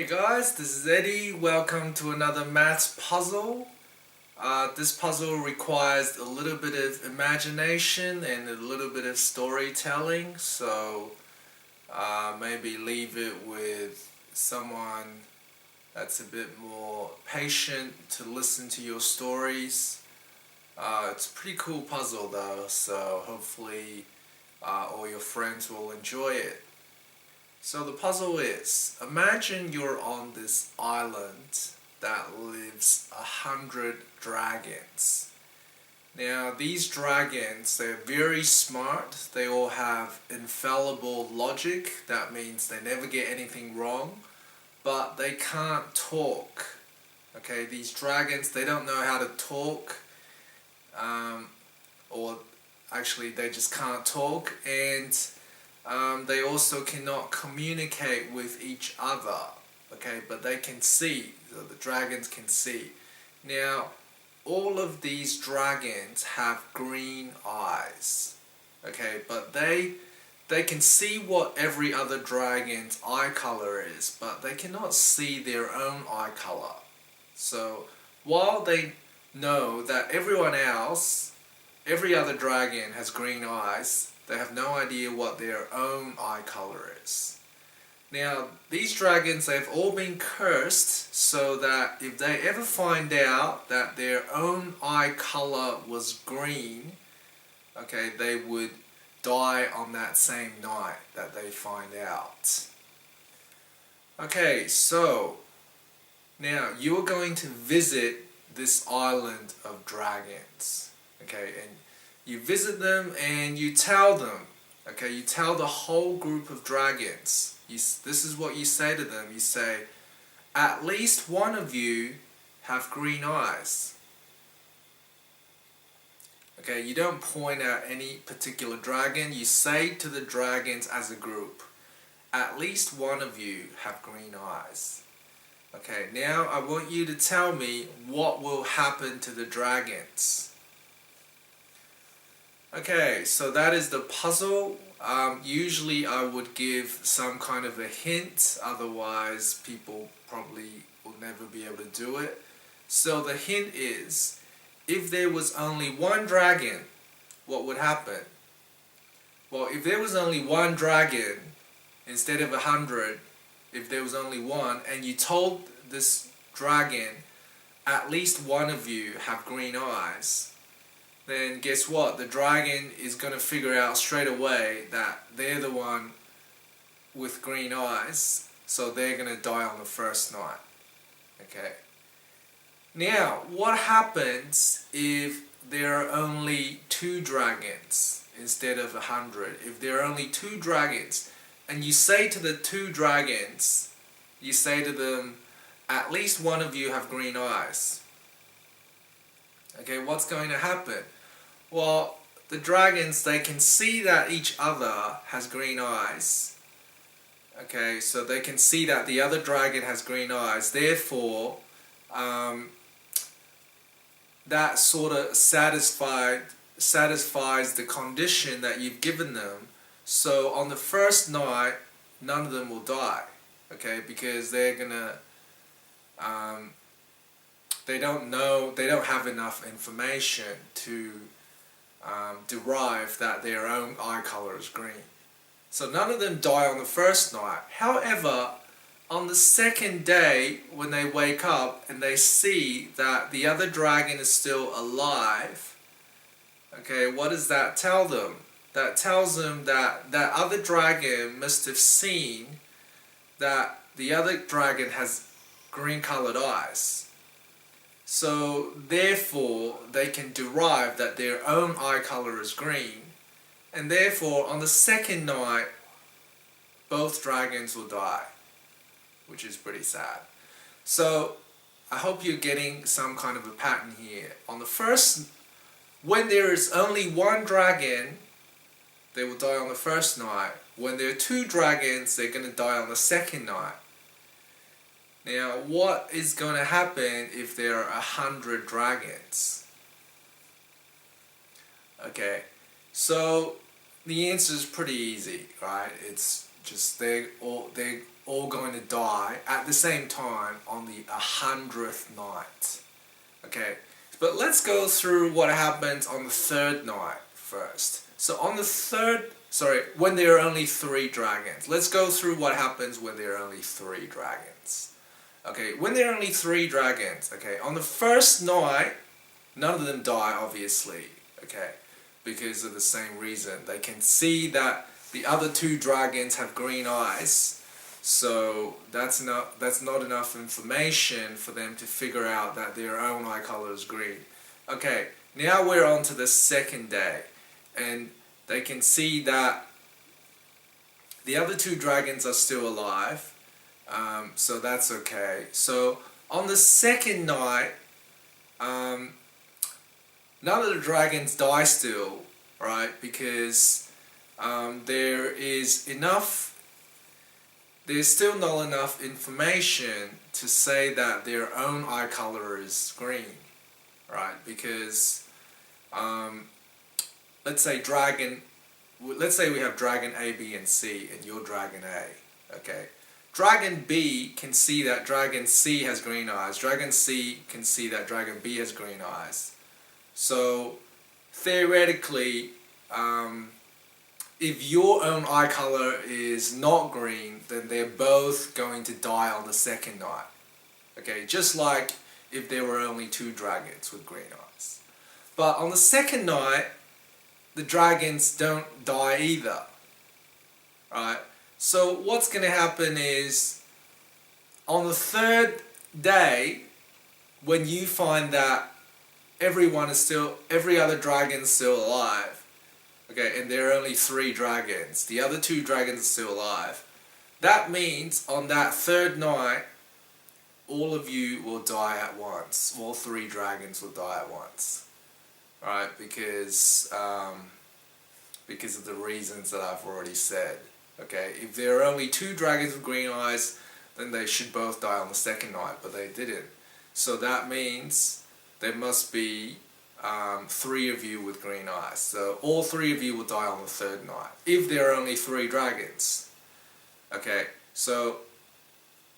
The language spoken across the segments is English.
Hey guys, this is Eddie. Welcome to another maths puzzle. This puzzle requires a little bit of imagination and a little bit of storytelling, so maybe leave it with someone that's a bit more patient to listen to your stories. It's a pretty cool puzzle though, so hopefully all your friends will enjoy it. So the puzzle is, imagine you're on this island that lives 100 dragons. Now these dragons, they're very smart, they all have infallible logic, that means they never get anything wrong, but they can't talk. Okay, these dragons, they don't know how to talk, or actually they just can't talk, and they also cannot communicate with each other, okay, but they can see, so the dragons can see. Now, all of these dragons have green eyes, okay, but they can see what every other dragon's eye color is, but they cannot see their own eye color. So, while they know that everyone else, every other dragon has green eyes, they have no idea what their own eye color is. Now, these dragons, they've all been cursed so that if they ever find out that their own eye color was green, okay, they would die on that same night that they find out. Okay, so now you are going to visit this island of dragons, okay, and you visit them and you tell them, okay, you tell the whole group of dragons, this is what you say to them, you say, at least one of you have green eyes. Okay, you don't point out any particular dragon, you say to the dragons as a group, at least one of you have green eyes. Okay, now I want you to tell me what will happen to the dragons. Okay, so that is the puzzle. Usually I would give some kind of a hint, otherwise people probably will never be able to do it. So the hint is, if there was only one dragon, what would happen? Well, if there was only one dragon, instead of 100, if there was only one, and you told this dragon, at least one of you have green eyes, then guess what? The dragon is going to figure out straight away that they're the one with green eyes, so they're going to die on the first night. Okay. Now, what happens if there are only 2 dragons instead of 100? If there are only 2 dragons, and you say to the 2 dragons, you say to them, at least one of you have green eyes. Okay, what's going to happen? Well, the dragons, they can see that each other has green eyes. Okay, so they can see that the other dragon has green eyes. Therefore, that sort of satisfies the condition that you've given them. So on the first night, none of them will die. Okay, because they're gonna they don't have enough information to derive that their own eye color is green. So none of them die on the first night. However, on the second day, when they wake up and they see that the other dragon is still alive, okay, what does that tell them? That tells them that that other dragon must have seen that the other dragon has green colored eyes. So therefore they can derive that their own eye color is green, and therefore on the second night both dragons will die, which is pretty sad. So I hope you're getting some kind of a pattern here. On the first, when there is only one dragon, they will die on the first night. When there are 2 dragons, they're going to die on the second night. Now, what is going to happen if there are 100 dragons? Okay, so the answer is pretty easy, right? It's just they're all going to die at the same time on the 100th night. Okay, but let's go through what happens on the third night first. So on the when there are only 3 dragons. Let's go through what happens when there are only 3 dragons. Okay, when there are only 3 dragons, okay, on the first night, none of them die, obviously, okay, because of the same reason. They can see that the other 2 dragons have green eyes, so that's not enough information for them to figure out that their own eye color is green. Okay, now we're on to the second day, and they can see that the other 2 dragons are still alive, so that's okay. So on the second night, none of the dragons die still, right? Because there's still not enough information to say that their own eye color is green, right? Because let's say we have dragon A, B, and C, and you're dragon A. Okay, dragon B can see that dragon C has green eyes. Dragon C can see that dragon B has green eyes. So theoretically, if your own eye color is not green, then they're both going to die on the second night. Okay, just like if there were only 2 dragons with green eyes. But on the second night, the dragons don't die either. Right? So what's going to happen is, on the third day, when you find that every other dragon's still alive, okay, and there are only 3 dragons, the other 2 dragons are still alive, that means on that third night, all of you will die at once. All 3 dragons will die at once. Right? Because of the reasons that I've already said. Okay, if there are only 2 dragons with green eyes, then they should both die on the second night, but they didn't. So that means there must be 3 of you with green eyes. So all 3 of you will die on the third night, if there are only 3 dragons. Okay, so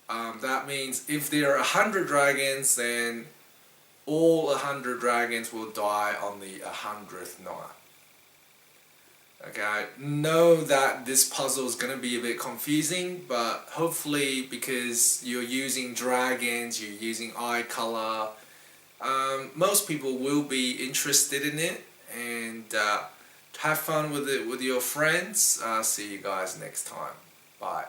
that means if there are 100 dragons, then all 100 dragons will die on the 100th night. Okay, I know that this puzzle is going to be a bit confusing, but hopefully, because you're using dragons, you're using eye color, most people will be interested in it, and have fun with it with your friends. See you guys next time. Bye.